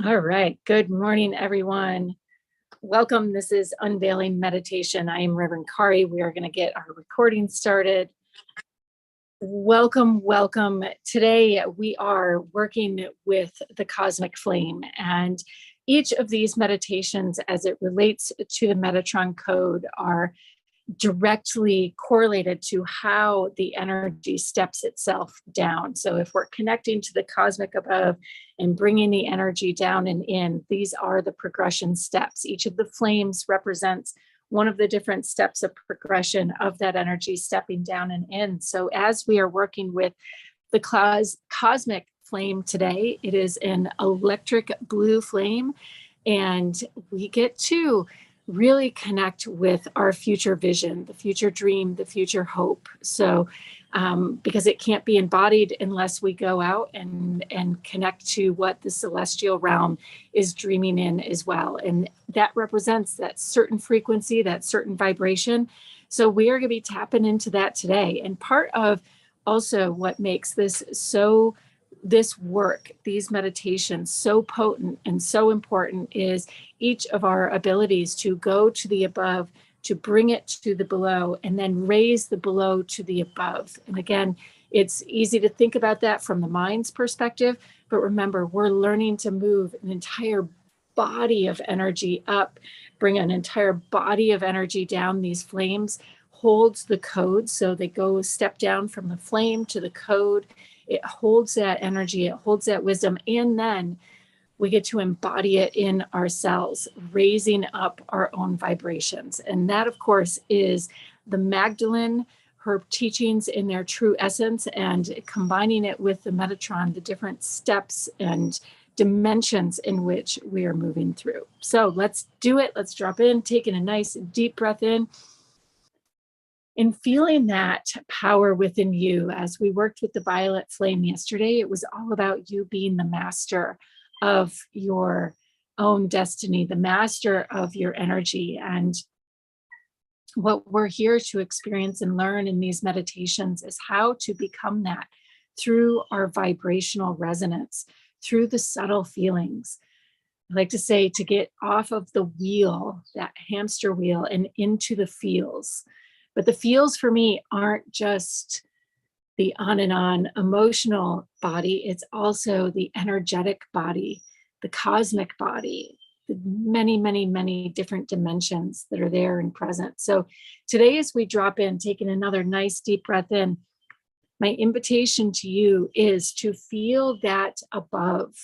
All right. Good morning, everyone. Welcome. This is Unveiling Meditation. I am Reverend Kari. We are going to get our recording started. Welcome, welcome. Today we are working with the cosmic flame, and each of these meditations, as it relates to the Metatron code, are directly correlated to how the energy steps itself down. So if we're connecting to the cosmic above and bringing the energy down and in, these are the progression steps. Each of the flames represents one of the different steps of progression of that energy stepping down and in. So as we are working with the cosmic flame today, it is an electric blue flame, and we get to really connect with our future vision, the future dream, the future hope. So, because it can't be embodied unless we go out and connect to what the celestial realm is dreaming in as well. And that represents that certain frequency, that certain vibration. So we are going to be tapping into that today. And part of also what makes this work, these meditations, so potent and so important is each of our abilities to go to the above, to bring it to the below, and then raise the below to the above. And again, it's easy to think about that from the mind's perspective, but remember, we're learning to move an entire body of energy up, bring an entire body of energy down. These flames holds the code, so they go step down from the flame to the code. It holds that energy, it holds that wisdom, and then we get to embody it in ourselves, raising up our own vibrations. And that, of course, is the Magdalene, her teachings in their true essence, and combining it with the Metatron, the different steps and dimensions in which we are moving through. So let's do it. Let's drop in, taking a nice deep breath in. And feeling that power within you. As we worked with the violet flame yesterday, it was all about you being the master of your own destiny, the master of your energy. And what we're here to experience and learn in these meditations is how to become that through our vibrational resonance, through the subtle feelings. I like to say to get off of the wheel, that hamster wheel, and into the feels. But the feels for me aren't just the on and on emotional body, it's also the energetic body, the cosmic body, the many, many, many different dimensions that are there and present. So today, as we drop in, taking another nice deep breath in, my invitation to you is to feel that above,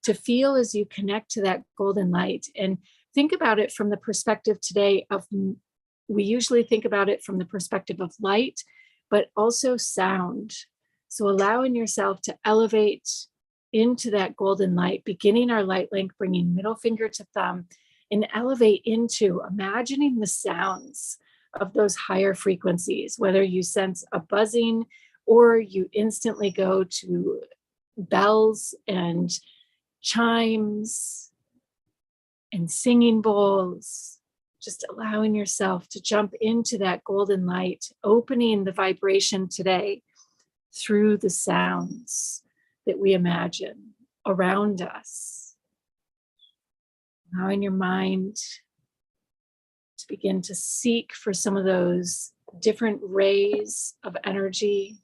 to feel as you connect to that golden light. And think about it from the perspective today of, we usually think about it from the perspective of light, but also sound. So allowing yourself to elevate into that golden light, beginning our light link, bringing middle finger to thumb, and elevate into imagining the sounds of those higher frequencies, whether you sense a buzzing or you instantly go to bells and chimes and singing bowls, just allowing yourself to jump into that golden light, opening the vibration today through the sounds that we imagine around us. Allowing your mind to begin to seek for some of those different rays of energy,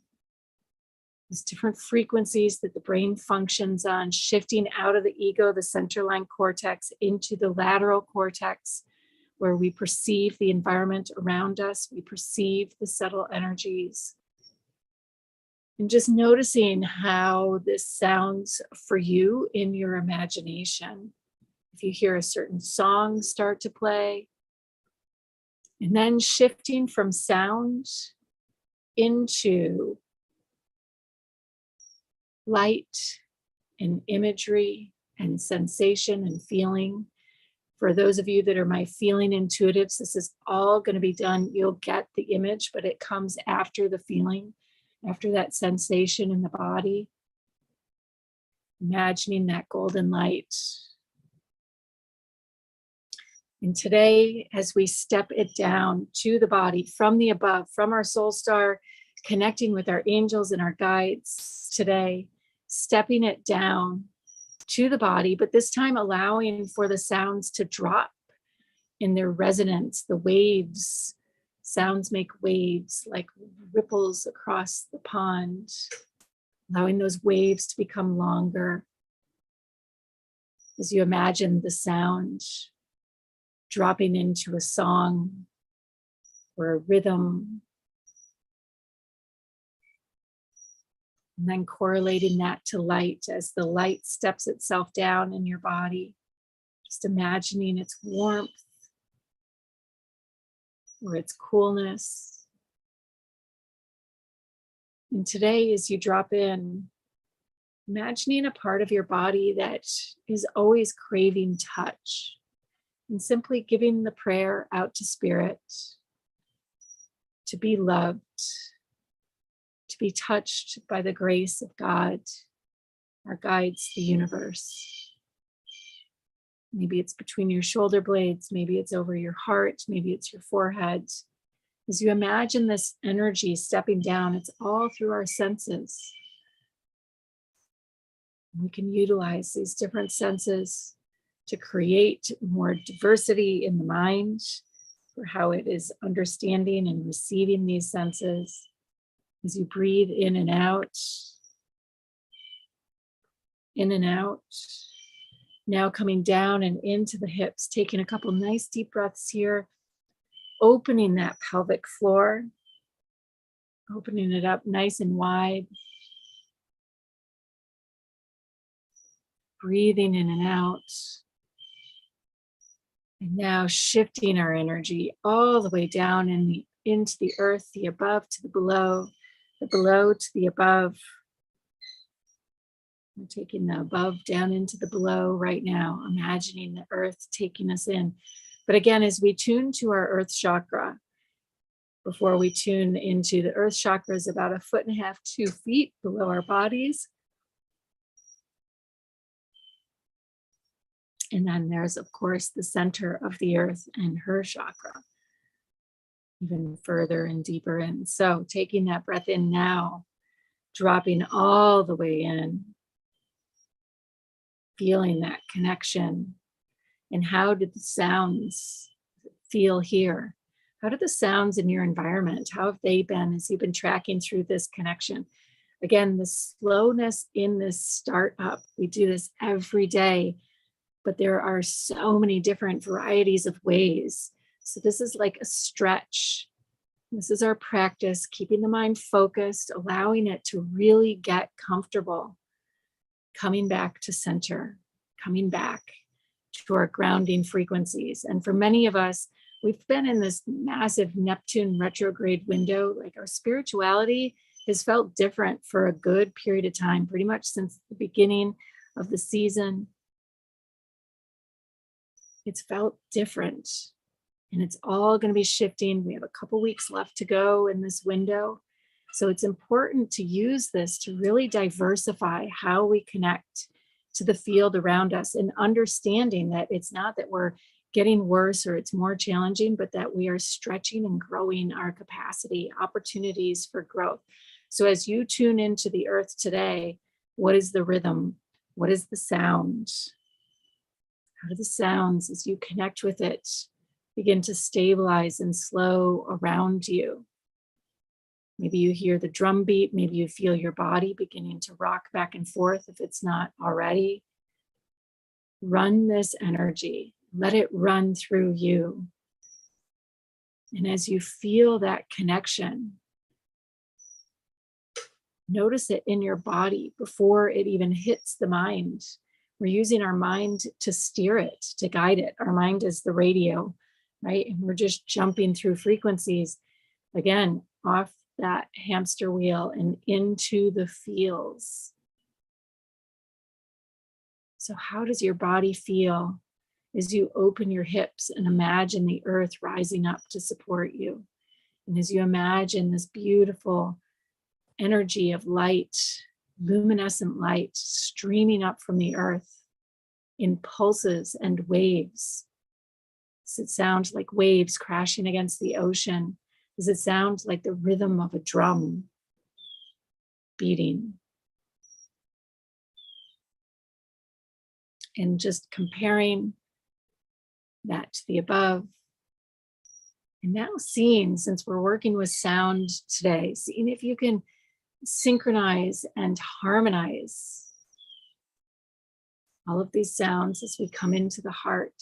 these different frequencies that the brain functions on, shifting out of the ego, the centerline cortex, into the lateral cortex, where we perceive the environment around us, we perceive the subtle energies. And just noticing how this sounds for you in your imagination. If you hear a certain song start to play, and then shifting from sound into light and imagery and sensation and feeling. For those of you that are my feeling intuitives, this is all going to be done. You'll get the image, but it comes after the feeling, after that sensation in the body. Imagining that golden light. And today, as we step it down to the body from the above, from our soul star, connecting with our angels and our guides today, stepping it down to the body, but this time allowing for the sounds to drop in their resonance, the waves. Sounds make waves like ripples across the pond, allowing those waves to become longer as you imagine the sound dropping into a song or a rhythm, and then correlating that to light as the light steps itself down in your body, just imagining its warmth or its coolness. And today, as you drop in, imagining a part of your body that is always craving touch, and simply giving the prayer out to spirit to be loved, to be touched by the grace of God, our guides, the universe. Maybe it's between your shoulder blades, maybe it's over your heart, maybe it's your forehead. As you imagine this energy stepping down, it's all through our senses. We can utilize these different senses to create more diversity in the mind for how it is understanding and receiving these senses. As you breathe in and out, now coming down and into the hips, taking a couple nice deep breaths here, opening that pelvic floor, opening it up nice and wide, breathing in and out. And now shifting our energy all the way down into the earth, the above to the below to the above. We're taking the above down into the below right now, imagining the earth taking us in. But again, as we tune to our earth chakra, before we tune into the earth chakra is about 1.5 feet, 2 feet below our bodies. And then there's, of course, the center of the earth and her chakra, even further and deeper in. So taking that breath in now, dropping all the way in, feeling that connection. And how did the sounds feel here? How do the sounds in your environment, how have they been as you've been tracking through this connection? Again, the slowness in this startup, we do this every day, but there are so many different varieties of ways. So this is like a stretch. This is our practice, keeping the mind focused, allowing it to really get comfortable, coming back to center, coming back to our grounding frequencies. And for many of us, we've been in this massive Neptune retrograde window. Like our spirituality has felt different for a good period of time, pretty much since the beginning of the season. It's felt different, and it's all going to be shifting. We have a couple weeks left to go in this window. So it's important to use this to really diversify how we connect to the field around us, and understanding that it's not that we're getting worse or it's more challenging, but that we are stretching and growing our capacity, opportunities for growth. So as you tune into the earth today, what is the rhythm? What is the sound? How do the sounds, as you connect with it, begin to stabilize and slow around you? Maybe you hear the drum beat, maybe you feel your body beginning to rock back and forth if it's not already. Run this energy, let it run through you. And as you feel that connection, notice it in your body before it even hits the mind. We're using our mind to steer it, to guide it. Our mind is the radio, right? And we're just jumping through frequencies, again, off that hamster wheel and into the feels. So how does your body feel as you open your hips and imagine the earth rising up to support you? And as you imagine this beautiful energy of light, luminescent light streaming up from the earth in pulses and waves. Does it sound like waves crashing against the ocean? Does it sound like the rhythm of a drum beating? and just comparing that to the above. And now seeing, since we're working with sound today, seeing if you can synchronize and harmonize all of these sounds as we come into the heart,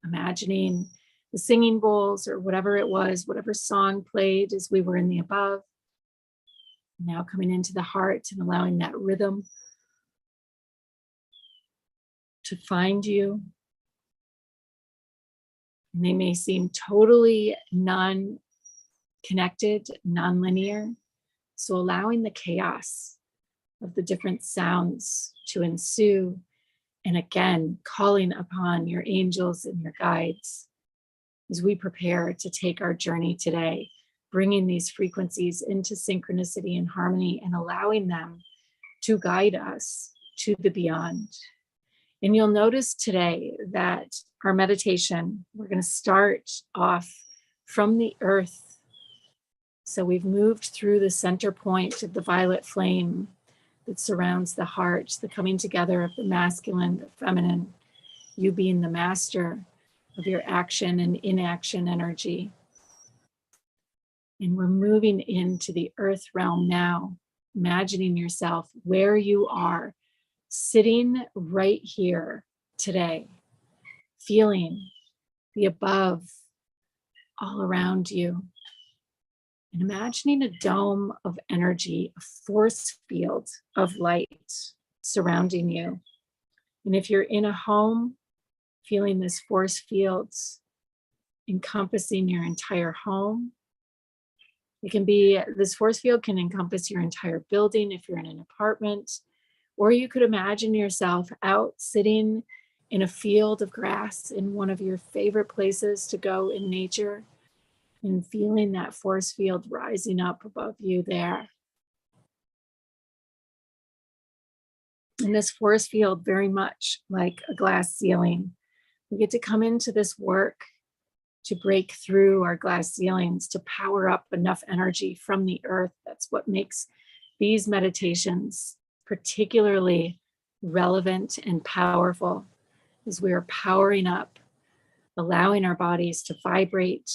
imagining the singing bowls or whatever it was, whatever song played as we were in the above. Now coming into the heart and allowing that rhythm to find you. And they may seem totally non-connected, non-linear. So allowing the chaos of the different sounds to ensue. And again, calling upon your angels and your guides as we prepare to take our journey today, bringing these frequencies into synchronicity and harmony and allowing them to guide us to the beyond. And you'll notice today that our meditation, we're going to start off from the earth. So we've moved through the center point of the violet flame that surrounds the heart, the coming together of the masculine, the feminine, you being the master of your action and inaction energy. And we're moving into the earth realm now, imagining yourself where you are, sitting right here today, feeling the above all around you, and imagining a dome of energy, a force field of light surrounding you. And if you're in a home, feeling this force field encompassing your entire home. It can be, this force field can encompass your entire building if you're in an apartment, or you could imagine yourself out sitting in a field of grass in one of your favorite places to go in nature and feeling that force field rising up above you there. And this force field, very much like a glass ceiling, we get to come into this work to break through our glass ceilings, to power up enough energy from the earth. That's what makes these meditations particularly relevant and powerful, is we are powering up, allowing our bodies to vibrate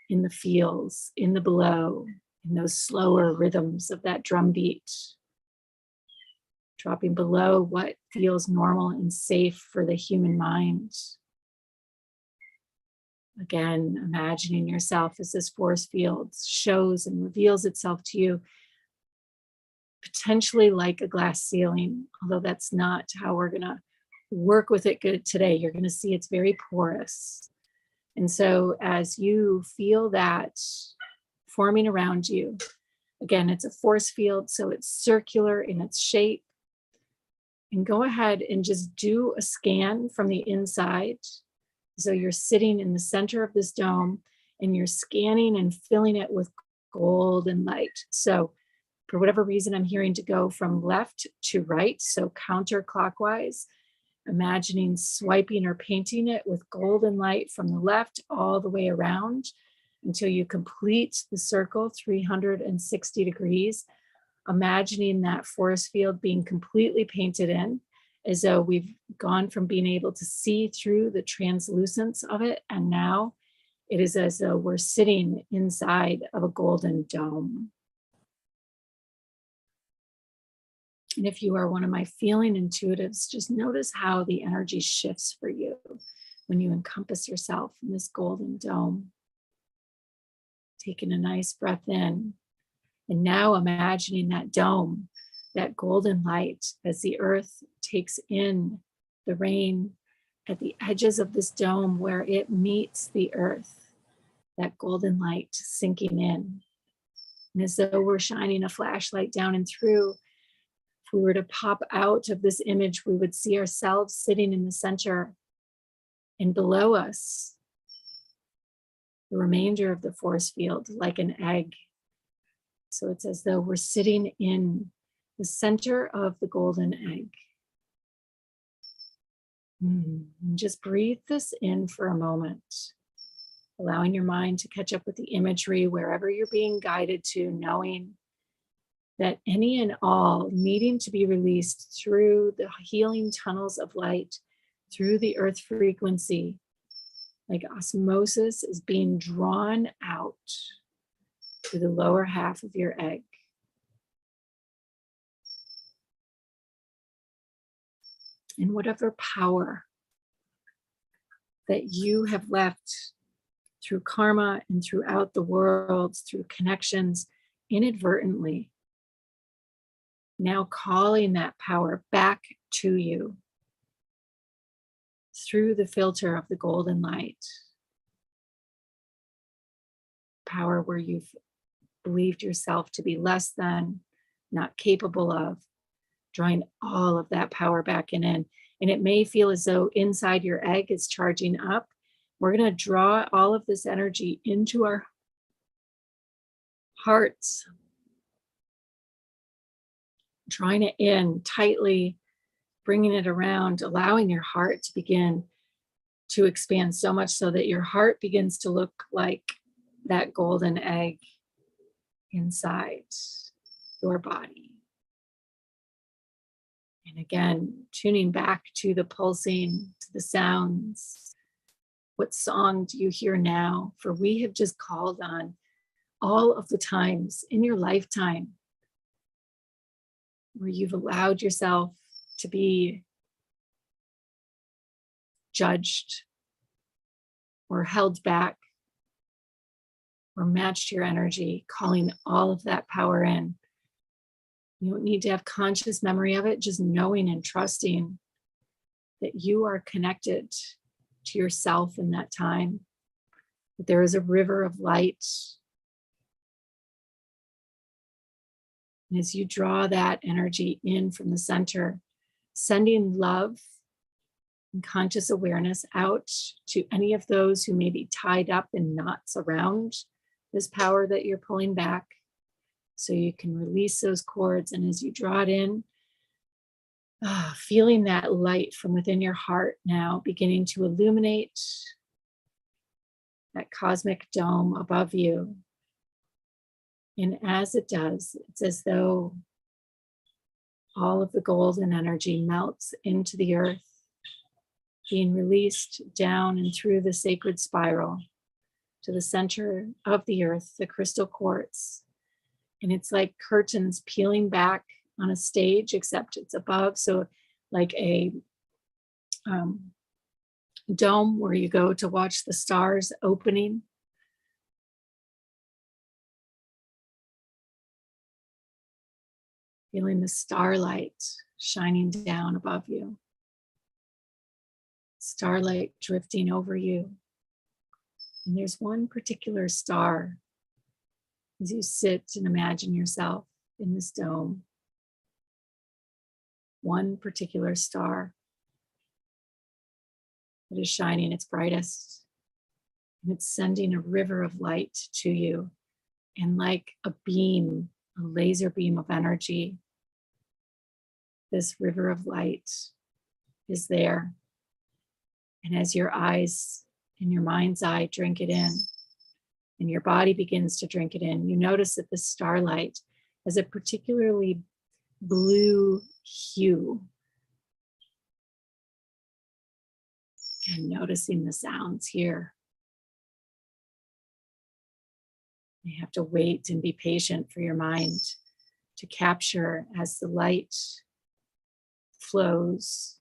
in the feels, in the below, in those slower rhythms of that drum beat, dropping below what feels normal and safe for the human mind. Again, imagining yourself as this force field shows and reveals itself to you, potentially like a glass ceiling, although that's not how we're going to work with it good today. You're going to see it's very porous. And so as you feel that forming around you, again, it's a force field, so it's circular in its shape. And go ahead and just do a scan from the inside. So you're sitting in the center of this dome and you're scanning and filling it with golden light. So for whatever reason, I'm hearing to go from left to right, so counterclockwise, imagining swiping or painting it with golden light from the left all the way around until you complete the circle 360 degrees, imagining that force field being completely painted in, as though we've gone from being able to see through the translucence of it, and now it is as though we're sitting inside of a golden dome. And if you are one of my feeling intuitives, just notice how the energy shifts for you when you encompass yourself in this golden dome. Taking a nice breath in, and now imagining that dome, that golden light, as the earth takes in the rain at the edges of this dome where it meets the earth, that golden light sinking in. And as though we're shining a flashlight down and through, if we were to pop out of this image, we would see ourselves sitting in the center, and below us, the remainder of the force field, like an egg. So it's as though we're sitting in the center of the golden egg. And just breathe this in for a moment, allowing your mind to catch up with the imagery wherever you're being guided to, knowing that any and all needing to be released through the healing tunnels of light, through the earth frequency, like osmosis, is being drawn out through the lower half of your egg. And whatever power that you have left through karma and throughout the world, through connections inadvertently, now calling that power back to you through the filter of the golden light. Power where you've believed yourself to be less than, not capable of, drawing all of that power back in. And it may feel as though inside your egg is charging up. We're going to draw all of this energy into our hearts, drawing it in tightly, bringing it around, allowing your heart to begin to expand so much so that your heart begins to look like that golden egg inside your body. And again, tuning back to the pulsing, to the sounds. What song do you hear now? For we have just called on all of the times in your lifetime where you've allowed yourself to be judged or held back or matched your energy, calling all of that power in. You don't need to have conscious memory of it, just knowing and trusting that you are connected to yourself in that time, that there is a river of light. And as you draw that energy in from the center, sending love and conscious awareness out to any of those who may be tied up in knots around this power that you're pulling back, so you can release those cords. And as you draw it in, feeling that light from within your heart now beginning to illuminate that cosmic dome above you. And as it does, it's as though all of the golden energy melts into the earth, being released down and through the sacred spiral to the center of the earth, the crystal quartz. And it's like curtains peeling back on a stage, except it's above. So like a dome where you go to watch the stars opening. Feeling the starlight shining down above you. Starlight drifting over you. And there's one particular star as you sit and imagine yourself in this dome. One particular star that is shining its brightest, and it's sending a river of light to you. And like a beam, a laser beam of energy, this river of light is there. And as your eyes and your mind's eye drink it in, and your body begins to drink it in, you notice that the starlight has a particularly blue hue. And noticing the sounds here. You have to wait and be patient for your mind to capture as the light flows,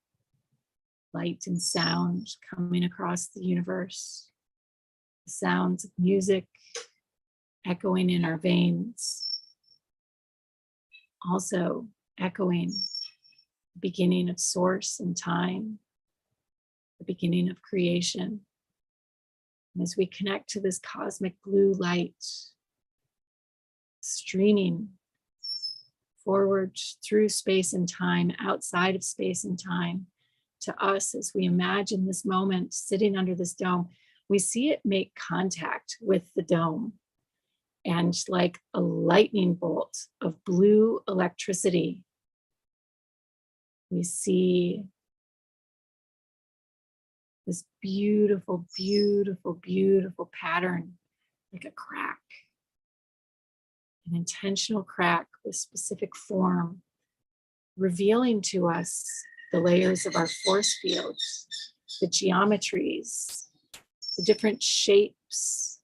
light and sound coming across the universe. The sounds of music echoing in our veins, also echoing the beginning of source and time, the beginning of creation. And as we connect to this cosmic blue light, streaming forward through space and time, outside of space and time, to us as we imagine this moment sitting under this dome, we see it make contact with the dome. And like a lightning bolt of blue electricity, we see this beautiful, beautiful, beautiful pattern, like a crack, an intentional crack with specific form, revealing to us the layers of our force fields, the geometries, the different shapes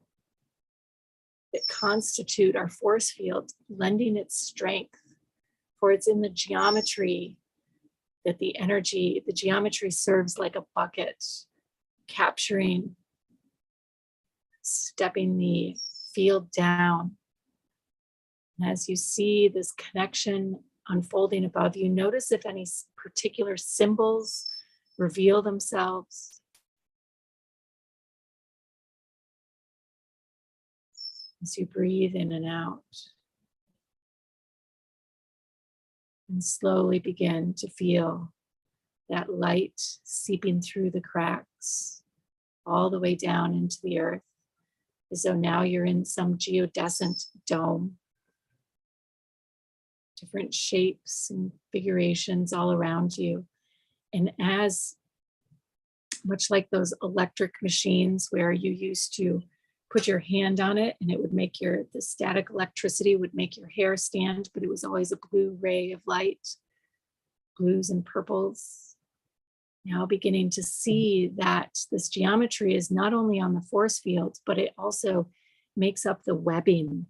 that constitute our force field, lending its strength. For it's in the geometry that the geometry serves like a bucket, capturing, stepping the field down. And as you see this connection unfolding above you, notice if any particular symbols reveal themselves. As you breathe in and out, and slowly begin to feel that light seeping through the cracks all the way down into the earth, as though now you're in some geodescent dome. Different shapes and figurations all around you. And as much like those electric machines where you used to put your hand on it and it would make the static electricity would make your hair stand, but it was always a blue ray of light, blues and purples. Now beginning to see that this geometry is not only on the force field, but it also makes up the webbing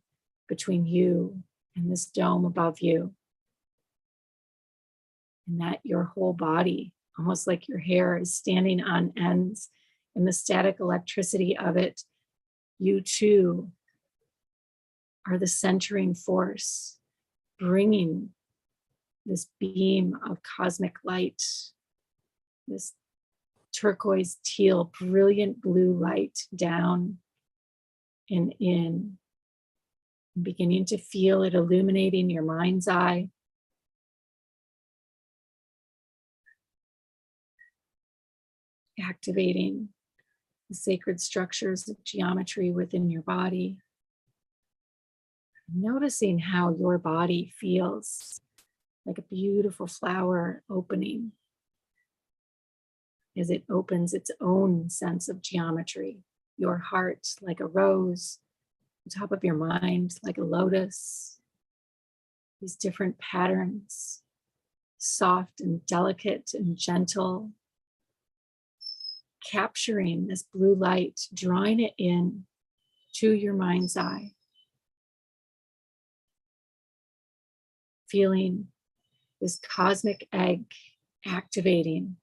between you and this dome above you. And that your whole body, almost like your hair, is standing on ends, and the static electricity of it, you too are the centering force, bringing this beam of cosmic light, this turquoise teal, brilliant blue light down and in, beginning to feel it illuminating your mind's eye. Activating the sacred structures of geometry within your body. Noticing how your body feels like a beautiful flower opening as it opens its own sense of geometry. Your heart like a rose, the top of your mind like a lotus. These different patterns, soft and delicate and gentle, capturing this blue light, drawing it in to your mind's eye. Feeling this cosmic egg activating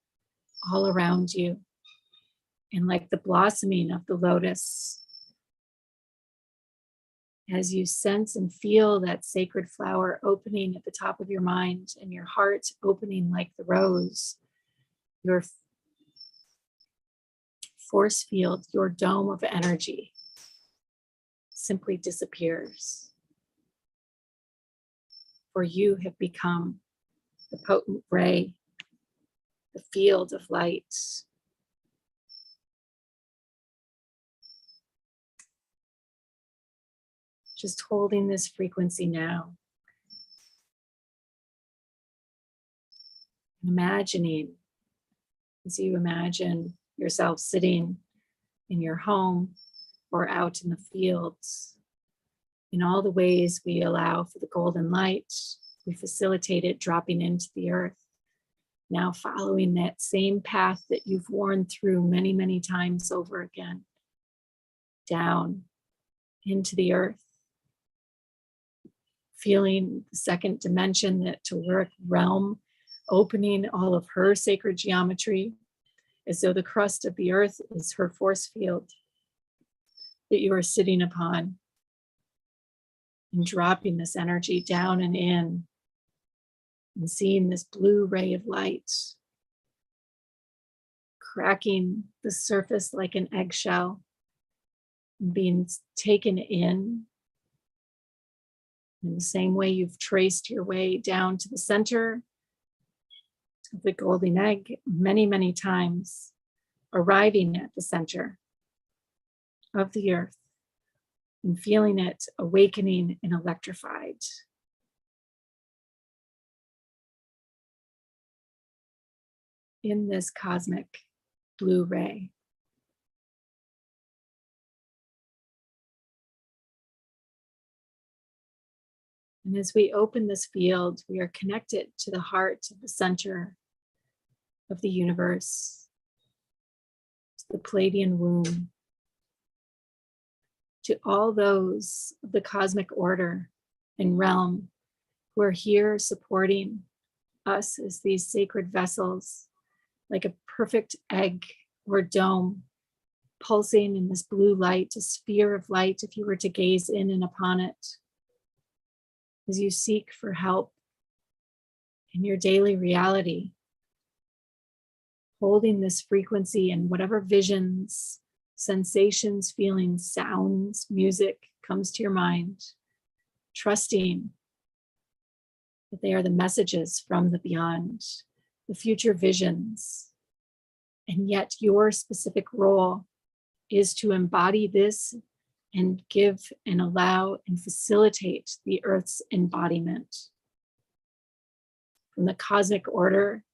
all around you. And like the blossoming of the lotus, as you sense and feel that sacred flower opening at the top of your mind and your heart opening like the rose, your force field, your dome of energy simply disappears. For you have become the potent ray, the field of light. Just holding this frequency now. Imagining, as you imagine yourself sitting in your home or out in the fields, in all the ways we allow for the golden light, we facilitate it dropping into the earth. Now following that same path that you've worn through many, many times over again, down into the earth, feeling the second dimension, that telluric realm, opening all of her sacred geometry, as though the crust of the earth is her force field that you are sitting upon, and dropping this energy down and in, and seeing this blue ray of light cracking the surface like an eggshell, and being taken in the same way you've traced your way down to the center of the golden egg many, many times, arriving at the center of the earth and feeling it awakening and electrified. In this cosmic blue ray. And as we open this field, we are connected to the heart of the center of the universe, to the Palladian womb, to all those of the cosmic order and realm who are here supporting us as these sacred vessels, like a perfect egg or dome, pulsing in this blue light, a sphere of light, if you were to gaze in and upon it, as you seek for help in your daily reality, holding this frequency and whatever visions, sensations, feelings, sounds, music comes to your mind, trusting that they are the messages from the beyond, the future visions. And yet your specific role is to embody this and give and allow and facilitate the Earth's embodiment. From the cosmic order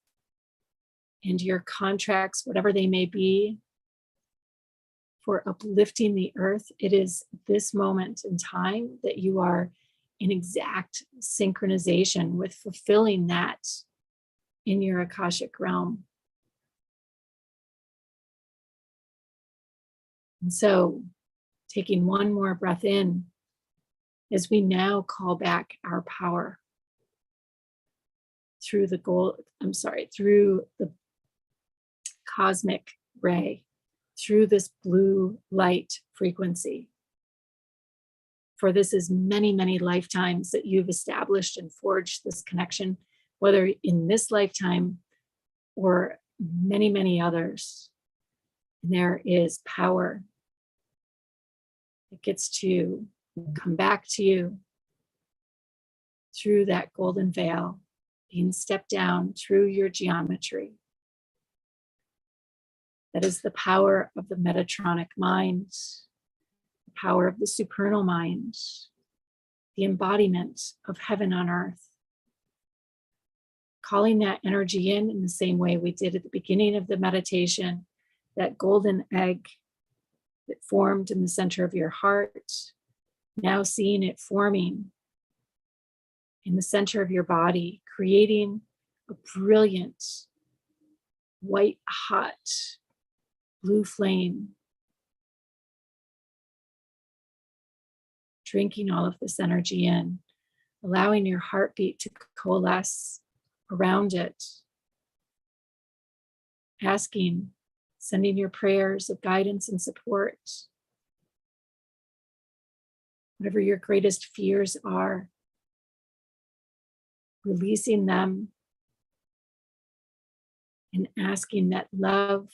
and your contracts, whatever they may be, for uplifting the Earth, it is this moment in time that you are in exact synchronization with fulfilling that in your Akashic realm. And so, taking one more breath in, as we now call back our power through the through the cosmic ray, through this blue light frequency. For this is many, many lifetimes that you've established and forged this connection, whether in this lifetime or many, many others. And there is power. It gets to come back to you through that golden veil, being stepped down through your geometry. That is the power of the Metatronic mind, the power of the supernal mind, the embodiment of heaven on earth. Calling that energy in the same way we did at the beginning of the meditation, that golden egg that formed in the center of your heart, now seeing it forming in the center of your body, creating a brilliant, white hot, blue flame, drinking all of this energy in, allowing your heartbeat to coalesce around it, asking, sending your prayers of guidance and support. Whatever your greatest fears are, releasing them and asking that love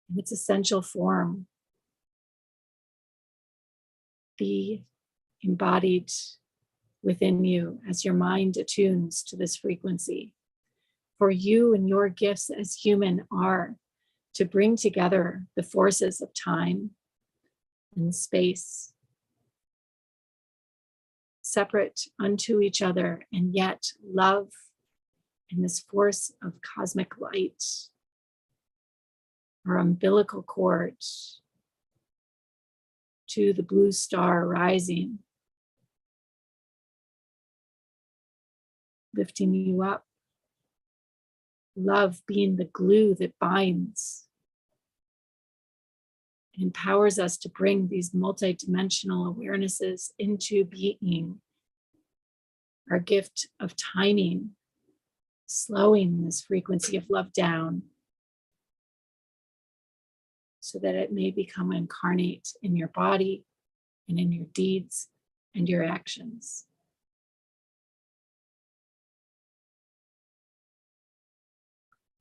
in its essential form be embodied within you as your mind attunes to this frequency. For you and your gifts as human are to bring together the forces of time and space, separate unto each other, and yet love and this force of cosmic light, our umbilical cord to the blue star rising, lifting you up. Love being the glue that binds and empowers us to bring these multidimensional awarenesses into being. Our gift of timing, slowing this frequency of love down so that it may become incarnate in your body and in your deeds and your actions.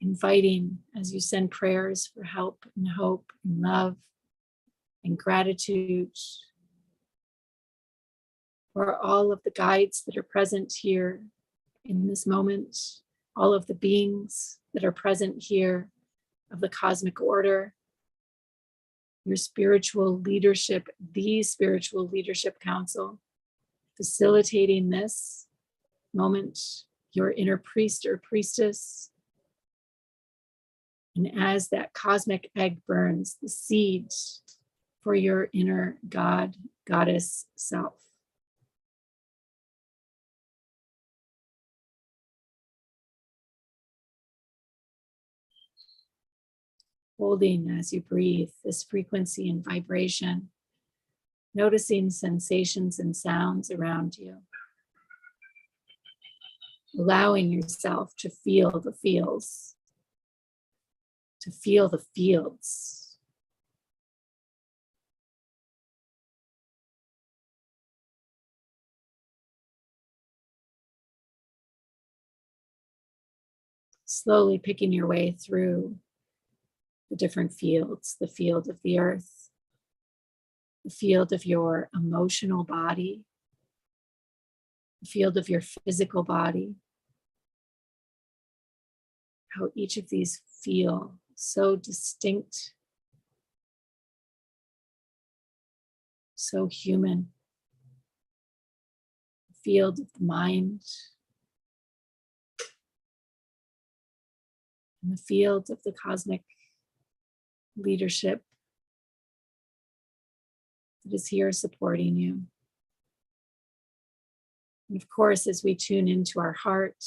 Inviting, as you send prayers for help and hope and love and gratitude for all of the guides that are present here in this moment, all of the beings that are present here of the cosmic order, your spiritual leadership, the Spiritual Leadership Council, facilitating this moment, your inner priest or priestess. And as that cosmic egg burns, the seed for your inner God, goddess self. Holding as you breathe this frequency and vibration, noticing sensations and sounds around you, allowing yourself to feel the feels, to feel the fields. Slowly picking your way through the different fields, the field of the earth, the field of your emotional body, the field of your physical body, how each of these feel so distinct, so human. The field of the mind, and the field of the cosmic leadership that is here supporting you. And of course, as we tune into our heart,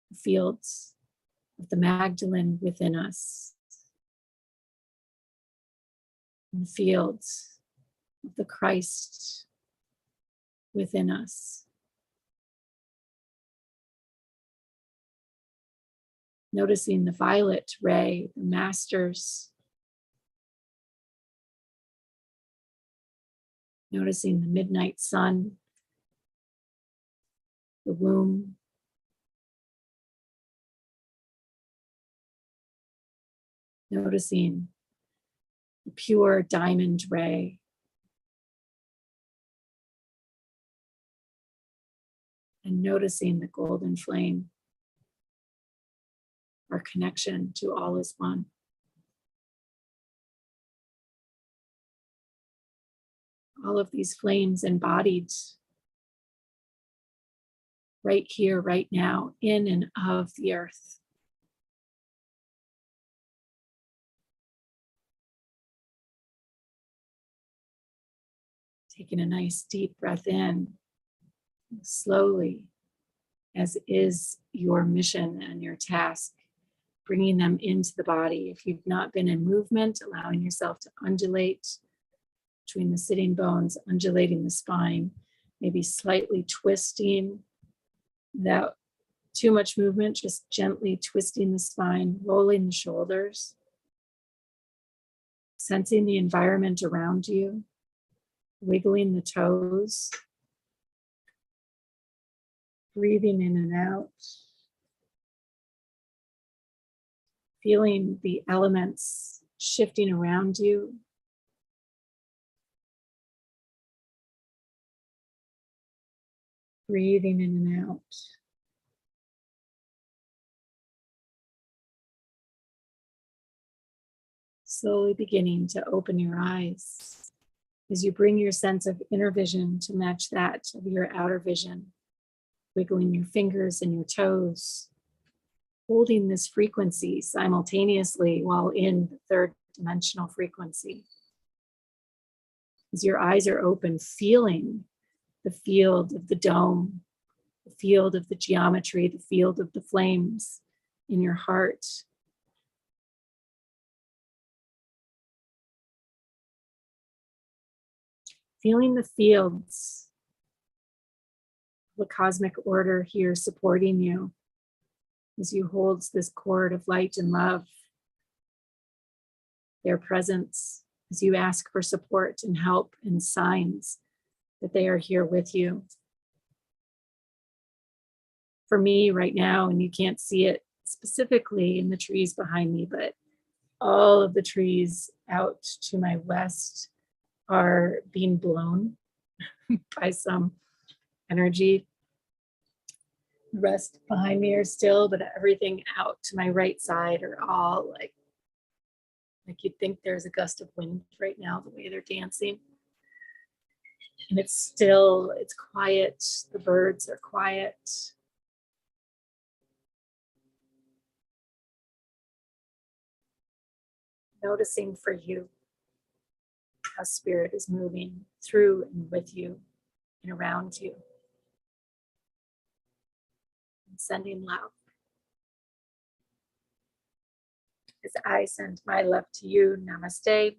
the fields of the Magdalene within us, and the fields of the Christ within us. Noticing the violet ray, the masters. Noticing the midnight sun, the womb. Noticing the pure diamond ray. And noticing the golden flame, our connection to all is one. All of these flames embodied right here, right now, in and of the earth. Taking a nice deep breath in, slowly, as is your mission and your task, bringing them into the body. If you've not been in movement, allowing yourself to undulate between the sitting bones, undulating the spine, maybe slightly twisting without too much movement, just gently twisting the spine, rolling the shoulders, sensing the environment around you, wiggling the toes, breathing in and out, feeling the elements shifting around you. Breathing in and out. Slowly beginning to open your eyes as you bring your sense of inner vision to match that of your outer vision, wiggling your fingers and your toes, holding this frequency simultaneously while in the third dimensional frequency. As your eyes are open, feeling the field of the dome, the field of the geometry, the field of the flames in your heart. Feeling the fields, the cosmic order here supporting you as you hold this cord of light and love, their presence, as you ask for support and help and signs that they are here with you. For me right now, and you can't see it specifically in the trees behind me, but all of the trees out to my west are being blown by some energy. The rest behind me are still, but everything out to my right side are all like you'd think there's a gust of wind right now, the way they're dancing. And it's still, it's quiet. The birds are quiet. Noticing for you how spirit is moving through and with you and around you. And sending love. as I send my love to you. Namaste.